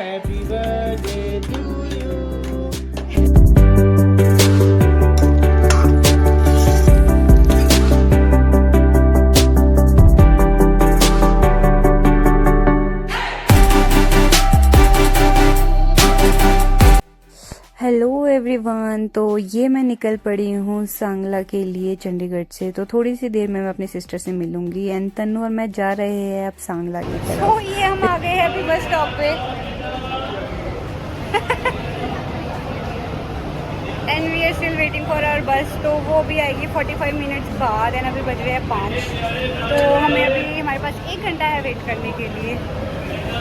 Happy birthday to you. Hello everyone. तो ये मैं निकल पड़ी हूँ सांगला के लिए चंडीगढ़ से। तो थोड़ी सी देर में मैं अपनी सिस्टर से मिलूंगी एंड तन्नू और मैं जा रहे हैं अब सांगला की तरफ। तो ये हम आ गए हैं अभी बस स्टॉप पे and we are still waiting for our bus. तो वो भी आएगी 45 मिनट्स बाद एंड अभी बज रहे हैं 5। तो हमें अभी हमारे पास 1 घंटा है वेट करने के लिए।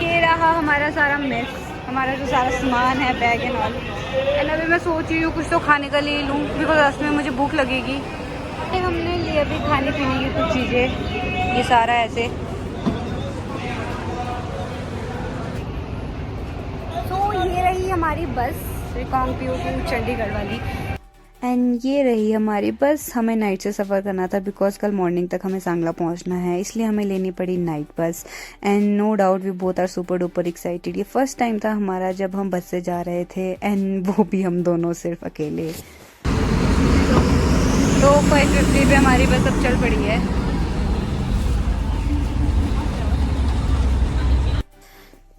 ये रहा हमारा सारा मेस, हमारा जो सारा सामान है, बैग एंड ऑल। एंड अभी मैं सोच रही हूँ कुछ तो खाने का ले लूँ बिकॉज रास्ते में मुझे भूख लगेगी। हमने लिए अभी खाने पीने की कुछ चीज़ें, ये सारा ऐसे। तो ये रही हमारी बस रिकांगपिओ टू चंडीगढ़ वाली एंड ये रही हमारी बस। हमें नाइट से सफ़र करना था बिकॉज कल मॉर्निंग तक हमें सांगला पहुंचना है, इसलिए हमें लेनी पड़ी night bus. And no doubt we both are super duper excited. ये फर्स्ट टाइम था हमारा जब हम बस से जा रहे थे एंड वो भी हम दोनों सिर्फ अकेले। तो 5:50 पे हमारी बस अब चल पड़ी है।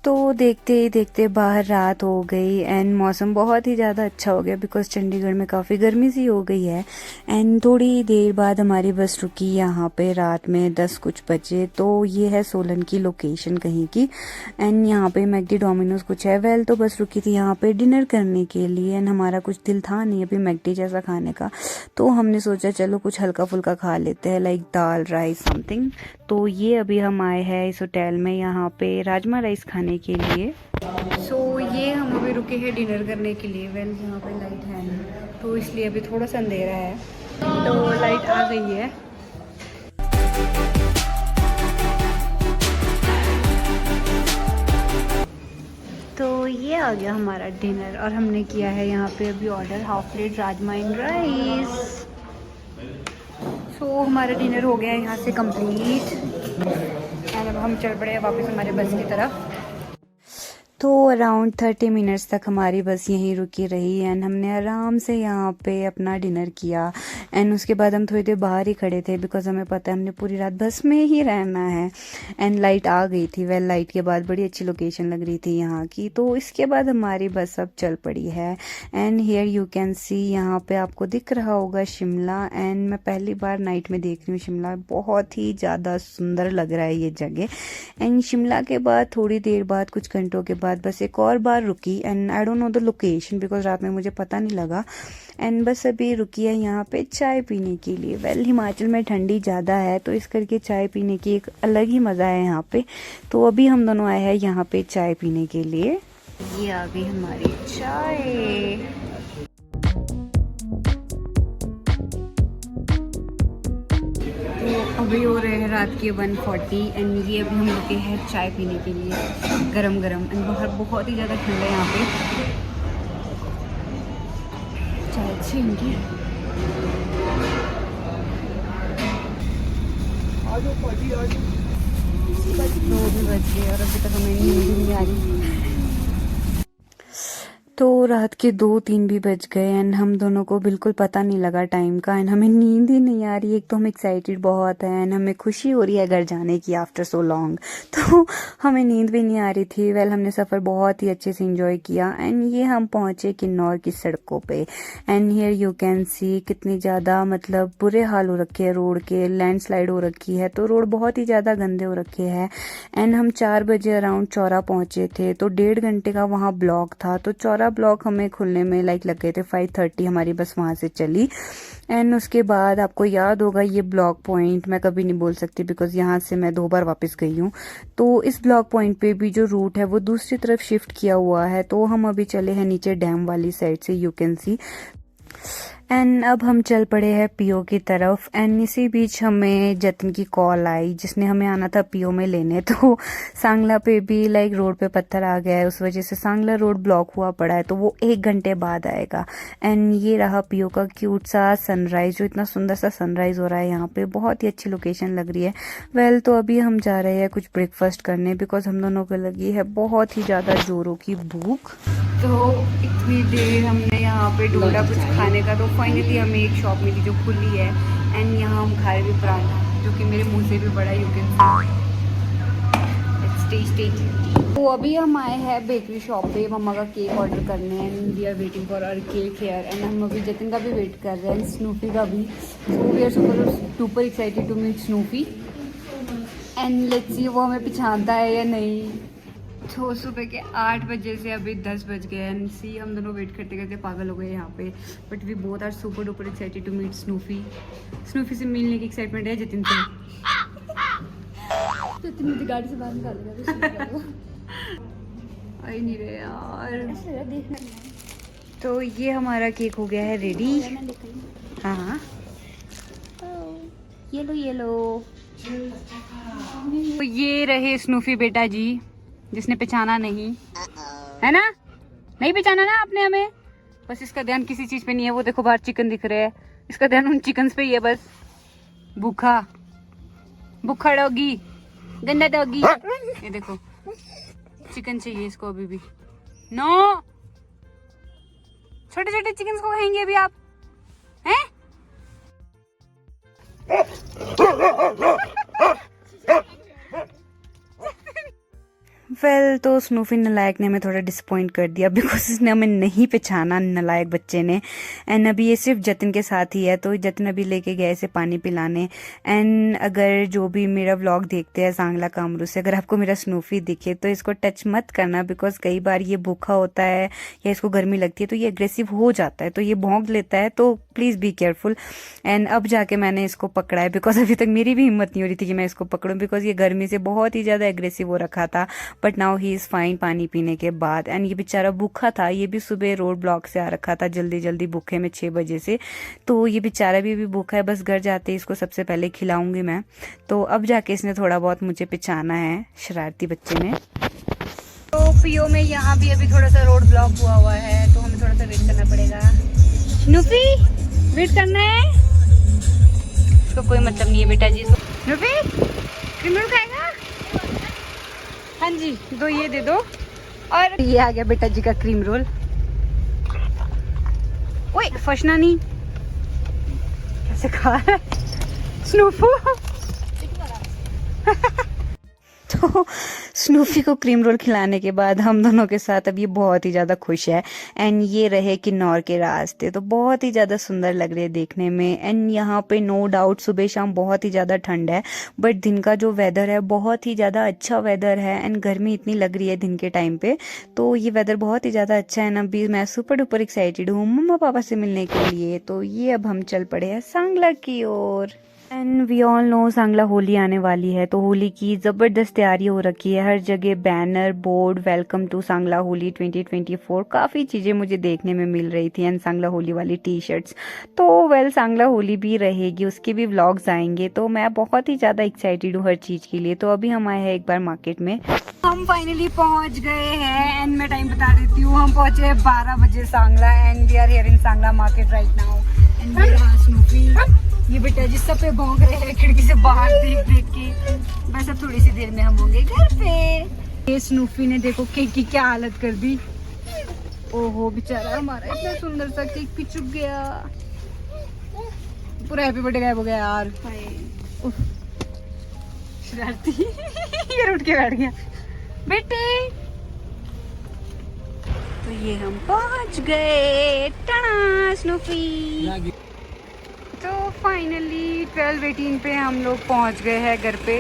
तो देखते ही देखते बाहर रात हो गई एंड मौसम बहुत ही ज़्यादा अच्छा हो गया बिकॉज चंडीगढ़ में काफ़ी गर्मी सी हो गई है। एंड थोड़ी देर बाद हमारी बस रुकी यहाँ पे रात में 10 कुछ बजे। तो ये है सोलन की लोकेशन कहीं की एंड यहाँ पे मैकडी डोमिनोज कुछ है। वेल तो बस रुकी थी यहाँ पे डिनर करने के लिए एंड हमारा कुछ दिल था नहीं अभी मैकडी जैसा खाने का। तो हमने सोचा चलो कुछ हल्का फुल्का खा लेते हैं लाइक दाल राइस समथिंग। तो ये अभी हम आए हैं इस होटल में यहाँ पे राजमा राइस खाने के लिए। सो ये हम अभी रुके हैं डिनर करने के लिए। वेल यहाँ पे लाइट है नहीं तो इसलिए अभी थोड़ा सा अंधेरा है। तो लाइट आ गई है। तो ये आ गया हमारा डिनर और हमने किया है यहाँ पे अभी order half plate rajma and rice. तो हमारा डिनर हो गया यहाँ से कंप्लीट एंड अब हम चल पड़े वापस हमारे बस की तरफ। तो अराउंड 30 मिनट्स तक हमारी बस यहीं रुकी रही एंड हमने आराम से यहाँ पे अपना डिनर किया एंड उसके बाद हम थोड़ी देर बाहर ही खड़े थे बिकॉज हमें पता है हमने पूरी रात बस में ही रहना है। एंड लाइट आ गई थी। वेल लाइट के बाद बड़ी अच्छी लोकेशन लग रही थी यहाँ की। तो इसके बाद हमारी बस अब चल पड़ी है and here you can see यहाँ पे आपको दिख रहा होगा शिमला। एंड मैं पहली बार नाइट में देख रही हूँ शिमला, बहुत ही ज़्यादा सुंदर लग रहा है ये जगह। एंड शिमला के बाद थोड़ी देर बाद कुछ घंटों के बाद बस एक और बार रुकी and I don't know the location because रात में मुझे पता नहीं लगा। एंड बस अभी रुकी है यहाँ पे चाय पीने के लिए। वेल हिमाचल में ठंडी ज़्यादा है तो इस करके चाय पीने की एक अलग ही मज़ा है यहाँ पे। तो अभी हम दोनों आए हैं यहाँ पे चाय पीने के लिए। ये आ गई हमारी चाय। तो अभी हो रहे हैं रात के 1:40 एंड ये अभी हम रुके हैं चाय पीने के लिए गरम गरम। एंड बाहर बहुत ही ज़्यादा ठंडा है यहाँ पे। चाय अच्छी इनकी। 2 भी बज गए और अभी तक हमें नींद भी नहीं आ रही। तो रात के 2-3 भी बज गए एंड हम दोनों को बिल्कुल पता नहीं लगा टाइम का एंड हमें नींद ही नहीं आ रही। एक तो हम एक्साइटेड बहुत है एंड हमें खुशी हो रही है घर जाने की आफ्टर सो लॉन्ग। तो हमें नींद भी नहीं आ रही थी। वेल हमने सफ़र बहुत ही अच्छे से एंजॉय किया एंड ये हम पहुँचे किन्नौर की सड़कों पे and here you can see कितनी ज़्यादा मतलब बुरे हाल हो रखे हैं रोड के। लैंडस्लाइड हो रखी है तो रोड बहुत ही ज़्यादा गंदे हो रखे हैं। एंड हम 4 बजे अराउंड चौरा पहुँचे थे तो 1.5 घंटे का वहाँ ब्लॉक था। तो चौरा ब्लॉक हमें खुलने में लाइक लग गए थे 5:30 हमारी बस वहाँ से चली। एंड उसके बाद आपको याद होगा ये ब्लॉक पॉइंट मैं कभी नहीं बोल सकती बिकॉज यहाँ से मैं 2 बार वापस गई हूँ। तो इस ब्लॉक पॉइंट पे भी जो रूट है वो दूसरी तरफ शिफ्ट किया हुआ है। तो हम अभी चले हैं नीचे डैम वाली साइड से, यू कैन सी। एंड अब हम चल पड़े हैं पीओ की तरफ। एंड इसी बीच हमें जतिन की कॉल आई जिसने हमें आना था पीओ में लेने। तो सांगला पे भी लाइक रोड पे पत्थर आ गया है, उस वजह से सांगला रोड ब्लॉक हुआ पड़ा है, तो वो 1 घंटे बाद आएगा। एंड ये रहा पीओ का क्यूट सा सनराइज, जो इतना सुंदर सा सनराइज हो रहा है यहाँ पे, बहुत ही अच्छी लोकेशन लग रही है। वेल तो अभी हम जा रहे हैं कुछ ब्रेकफास्ट करने, बिकॉज हम दोनों को लगी है बहुत ही ज़्यादा जोरों की भूख। तो इतनी देर हमने यहाँ पे ढूंढा कुछ खाने का, तो फाइनली हमें एक शॉप मिली जो खुली है। एंड यहाँ हम खा रहे भी पराठा, जो कि मेरे मुंह से भी बड़ा, यू कैन सी। तो अभी हम आए हैं बेकरी शॉप पे मम्मा का केक ऑर्डर करने। And we are waiting for our cake here. And हम अभी जतिन का भी वेट कर रहे हैं, स्नूफी का भी। So we are super excited to meet Snoofy. And let's see वो हमें पहचानता है या नहीं। तो सुबह के 8 बजे से अभी 10 बज गए। एंड सी हम दोनों वेट करते करते पागल हो गए यहाँ पे। But we both are super duper excited to meet Snoofy. Snoofy से मिलने की एक्साइटमेंट है जतिन से। जतिन मुझे गाड़ी से बाहर निकालेगा। आई नहीं रहे यार। तो ये हमारा केक हो गया है रेडी। हाँ हाँ, ये लो। तो ये रहे स्नूफी बेटा जी, जिसने पहचाना नहीं है ना, नहीं पहचाना ना आपने हमें। बस इसका ध्यान किसी चीज पे नहीं है। वो देखो बाहर चिकन दिख रहे हैं, इसका ध्यान उन चिकन पे ही है बस। भूखा डॉगी, गंदा डॉगी। ये देखो चिकन चाहिए इसको अभी भी। नो, छोटे छोटे चिकन को खाएंगे अभी आप हैं? वेल तो स्नूफी नलायक ने हमें थोड़ा डिसअपॉइंट कर दिया, बिकॉज इसने हमें नहीं पहचाना, नलायक बच्चे ने। एंड अभी ये सिर्फ जतिन के साथ ही है, तो जतिन अभी लेके गए इसे पानी पिलाने। एंड अगर जो भी मेरा व्लॉग देखते हैं सांगला कामरू से, अगर आपको मेरा स्नूफी दिखे तो इसको टच मत करना, बिकॉज कई बार ये भूखा होता है या इसको गर्मी लगती है तो ये अग्रेसिव हो जाता है, तो ये भौंक लेता है, तो प्लीज़ बी केयरफुल। एंड अब जाके मैंने इसको पकड़ा है, बिकॉज अभी तक मेरी भी हिम्मत नहीं हो रही थी कि मैं इसको पकड़ूं, बिकॉज ये गर्मी से बहुत ही ज़्यादा एग्रेसिव हो रखा था। But now he is fine पानी पीने के बाद। एंड ये बेचारा भूखा था, ये भी सुबह रोड ब्लॉक से आ रखा था जल्दी भूखे में 6 बजे से। तो ये बेचारा भी भूखा है। बस घर जाते ही इसको सबसे पहले खिलाऊंगी मैं। तो अब जाके इसने थोड़ा बहुत मुझे पहचाना है, शरारती बच्चे ने। तो पीओ में यहाँ भी अभी थोड़ा सा रोड ब्लॉक हुआ है, तो हमें थोड़ा सा वेट करना पड़ेगा। स्नूफी वेट करना है, इसको कोई मतलब नहीं है बेटा जी। स्नूफी क्रीम खाएगा? हाँ जी, 2 ये दे दो। और ये आ गया बेटा जी का क्रीम रोल। ओए फसना नहीं, कैसे खा रहा है स्नूफू। तो स्नूफी को क्रीम रोल खिलाने के बाद हम दोनों के साथ अब ये बहुत ही ज़्यादा खुश है। एंड ये रहे किन्नौर के रास्ते, तो बहुत ही ज़्यादा सुंदर लग रहे हैं देखने में। एंड यहाँ पे नो डाउट सुबह शाम बहुत ही ज़्यादा ठंड है, बट दिन का जो वेदर है बहुत ही ज़्यादा अच्छा वेदर है। एंड गर्मी इतनी लग रही है दिन के टाइम पे, तो ये वेदर बहुत ही ज़्यादा अच्छा है ना। अभी मैं सुपर डुपर एक्साइटेड हूँ मम्मा पापा से मिलने के लिए। तो ये अब हम चल पड़े हैं सांगला की ओर। And we all know Sangla Holi आने वाली है, तो होली की ज़बरदस्त तैयारी हो रखी है। हर जगह banner board, welcome to Sangla Holi 2024, काफ़ी चीज़ें मुझे देखने में मिल रही थी। एंड सांगला होली वाली टी-शर्ट्स, तो वेल सांगला होली भी रहेगी, उसके भी व्लॉग्स आएंगे। तो मैं बहुत ही ज़्यादा एक्साइटेड हूँ हर चीज़ के लिए। तो अभी हम आए हैं एक बार मार्केट में। हम फाइनली पहुँच गए हैं। एंड मैं टाइम बता देती हूँ, हम पहुँचे हैं 12 बजे Sangla. And we are here in Sangla market right now. And ये रहा स्नूफी, ये बेटा जी सब पे भौंक रहे हैं खिड़की से बाहर देख के। बस अब थोड़ी सी देर में हम होंगे घर पे। ये स्नूफी ने देखो केक की क्या हालत कर दी। ओहो बेचारा हमारा इतना सुंदर सा केक भी चुक गया, पूरा हैप्पी बर्थडे गायब हो गया यार। शरारती ये उठ के बैठ गया बेटे। तो ये हम पहुंच गए, टाटा स्नूफी। तो फाइनली 12:18 पे हम लोग पहुंच गए हैं घर पे।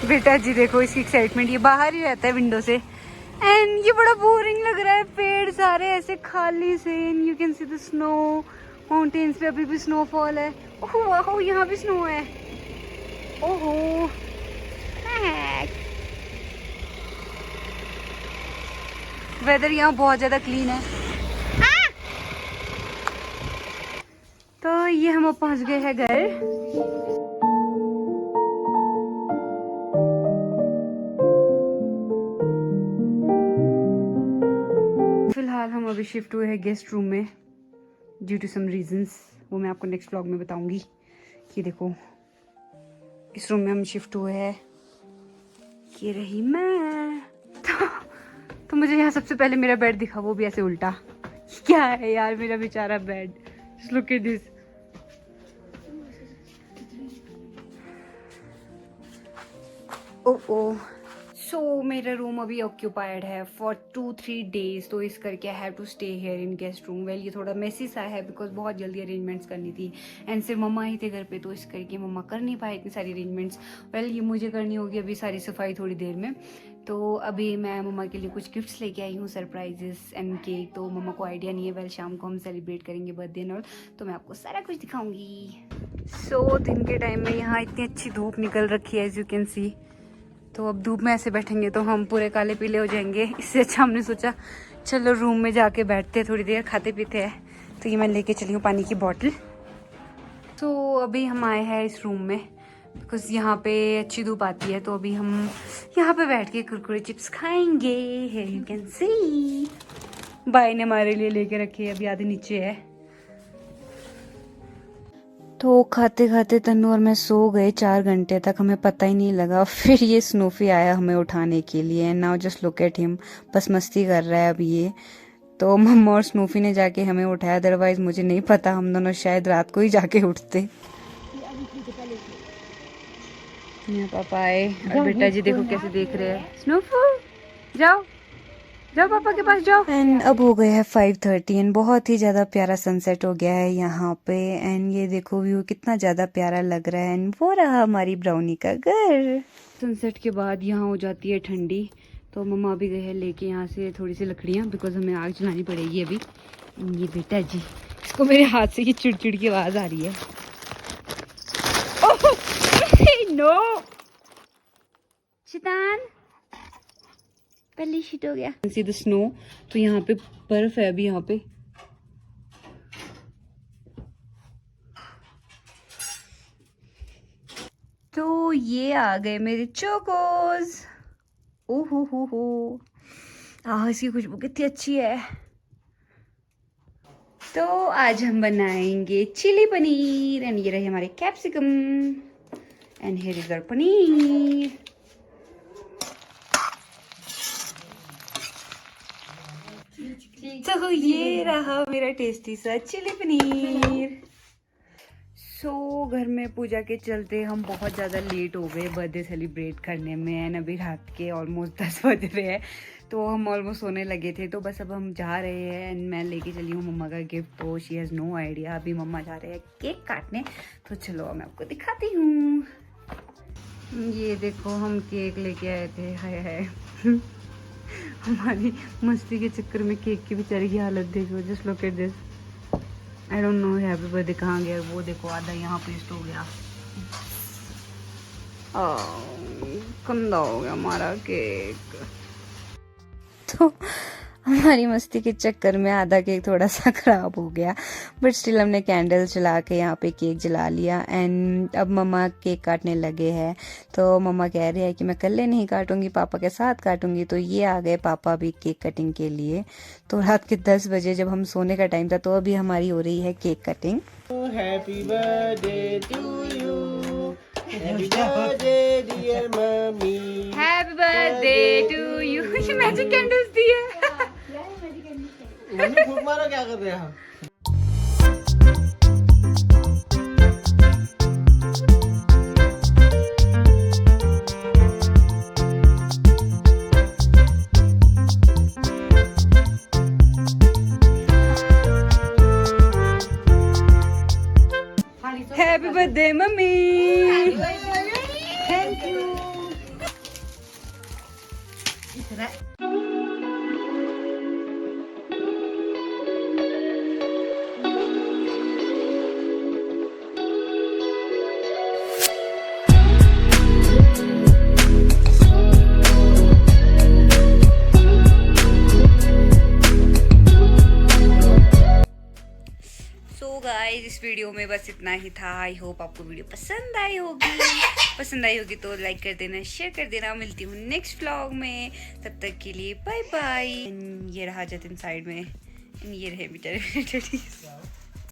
बेटा जी देखो इसकी एक्साइटमेंट, ये बाहर ही रहता है विंडो से। एंड ये बड़ा बोरिंग लग रहा है, पेड़ सारे ऐसे खाली से। And you can see the snow, mountains पे अभी भी स्नोफॉल है। ओह वाह, यहाँ भी स्नो है। ओहो वेदर यहाँ बहुत ज्यादा क्लीन है। ये हम अब पहुंच गए हैं घर। फिलहाल हम अभी शिफ्ट हुए हैं गेस्ट रूम में ड्यू टू सम रीजंस, वो मैं आपको नेक्स्ट व्लॉग में बताऊंगी। कि देखो इस रूम में हम शिफ्ट हुए हैं। ये रही मैं। तो मुझे यहाँ सबसे पहले मेरा बेड दिखा, वो भी ऐसे उल्टा। क्या है यार मेरा बेचारा bed, just look at this. Oh so मेरा रूम अभी ऑक्यूपाइड है फॉर 2-3 डेज, तो इस करके I have to stay here in guest room. Well ये थोड़ा मेसी सा है बिकॉज बहुत जल्दी अरेंजमेंट्स करनी थी एंड सिर्फ मम्मा ही थे घर पे, तो इस करके मम्मा कर नहीं पाए इतनी सारी अरेंजमेंट्स। वेल ये मुझे करनी होगी अभी सारी सफाई थोड़ी देर में। तो अभी मैं मम्मा के लिए कुछ गिफ्ट्स लेके आई हूँ, सरप्राइजेस एंड केक। तो मम्मा को आइडिया नहीं है। वेल शाम को हम सेलिब्रेट करेंगे बर्थडे एंड ऑल, तो मैं आपको सारा कुछ दिखाऊंगी। सो दिन के टाइम में यहाँ इतनी अच्छी धूप निकल रखी है एज यू कैन सी। तो अब धूप में ऐसे बैठेंगे तो हम पूरे काले पीले हो जाएंगे। इससे अच्छा हमने सोचा चलो रूम में जाके बैठते हैं, थोड़ी देर खाते पीते हैं। तो ये मैं लेके चली हूँ पानी की बॉटल। तो अभी हम आए हैं इस रूम में बिकॉज यहाँ पे अच्छी धूप आती है, तो अभी हम यहाँ पे बैठ के कुरकुरे चिप्स खाएंगे। Here you can see by ने हमारे लिए लेके रखे, अभी आधे नीचे है। तो खाते खाते तन्नू और मैं सो गए 4 घंटे तक, हमें पता ही नहीं लगा। फिर ये स्नूफी आया हमें उठाने के लिए। Now just look at him, बस मस्ती कर रहा है अब ये। तो मम्मा और स्नूफी ने जाके हमें उठाया, अदरवाइज मुझे नहीं पता, हम दोनों शायद रात को ही जाके उठते। यहाँ पापा आए और बेटा जी देखो कैसे देख रहे हैं। स्नूफू जाओ जाओ पापा के पास जाओ। एंड अब हो गया है 5:30 एंड बहुत ही ज़्यादा प्यारा सनसेट हो गया है यहाँ पे। एंड ये देखो व्यू कितना ज़्यादा प्यारा लग रहा है। एंड वो रहा हमारी ब्राउनी का घर। सनसेट के बाद यहाँ हो जाती है ठंडी, तो मम्मा अभी गए हैं लेके यहाँ से थोड़ी सी लकड़ियाँ बिकॉज हमें आग जलानी पड़ेगी अभी। ये बेटा जी, इसको मेरे हाथ से ये चिड़चिड़ की आवाज़ आ रही है। ओह नो शैतान, पहले शीट हो गया। सी द स्नो, तो यहाँ पे बर्फ है अभी यहाँ पे। तो ये आ गए मेरे चोकोस। ओहो हो इसकी खुशबू कितनी अच्छी है। तो आज हम बनाएंगे चिली पनीर एंड ये रहे हमारे capsicum and here is our paneer. तो ये रहा मेरा टेस्टी सा चिली पनीर। सो घर में पूजा के चलते हम बहुत ज़्यादा लेट हो गए बर्थडे सेलिब्रेट करने में एंड अभी रात के ऑलमोस्ट 10 बज रहे हैं, तो हम ऑलमोस्ट सोने लगे थे। तो बस अब हम जा रहे हैं एंड मैं लेके चली हूँ मम्मा का गिफ्ट, तो शी हैज़ नो आइडिया। अभी मम्मा जा रहे हैं केक काटने, तो चलो मैं आपको दिखाती हूँ। ये देखो हम केक लेके आए थे। हाय हाय हमारी मस्ती के चक्कर में केक की बेचारी की हालत देखो। Just look at this. I don't know happy birthday कहाँ गया। वो देखो आधा यहाँ पेस्ट हो गया। गंदा हो गया हमारा केक। तो हमारी मस्ती के चक्कर में आधा केक थोड़ा सा खराब हो गया, बट स्टिल हमने कैंडल जला के यहाँ पे केक जला लिया। एंड अब मम्मा केक काटने लगे हैं, तो मम्मा कह रही है कि मैं अकेले नहीं काटूंगी, पापा के साथ काटूंगी। तो ये आ गए पापा भी केक कटिंग के लिए। तो रात के 10 बजे जब हम सोने का टाइम था, तो अभी हमारी हो रही है cake cutting. Happy birthday to you, happy birthday dear mummy, happy birthday to you. Magic candles दी है। मम्मी फूक मारो, क्या कर रहे हैं हम? Happy birthday mummy. Thank you. Guys इस वीडियो वीडियो में बस इतना ही था। आई होप आपको वीडियो पसंद आई होगी। पसंद आई होगी तो लाइक कर देना, शेयर कर देना। मिलती हूँ नेक्स्ट व्लॉग में, तब तक के लिए बाय बाय। ये रहा जतिन साइड में, ये रहे बेचारे।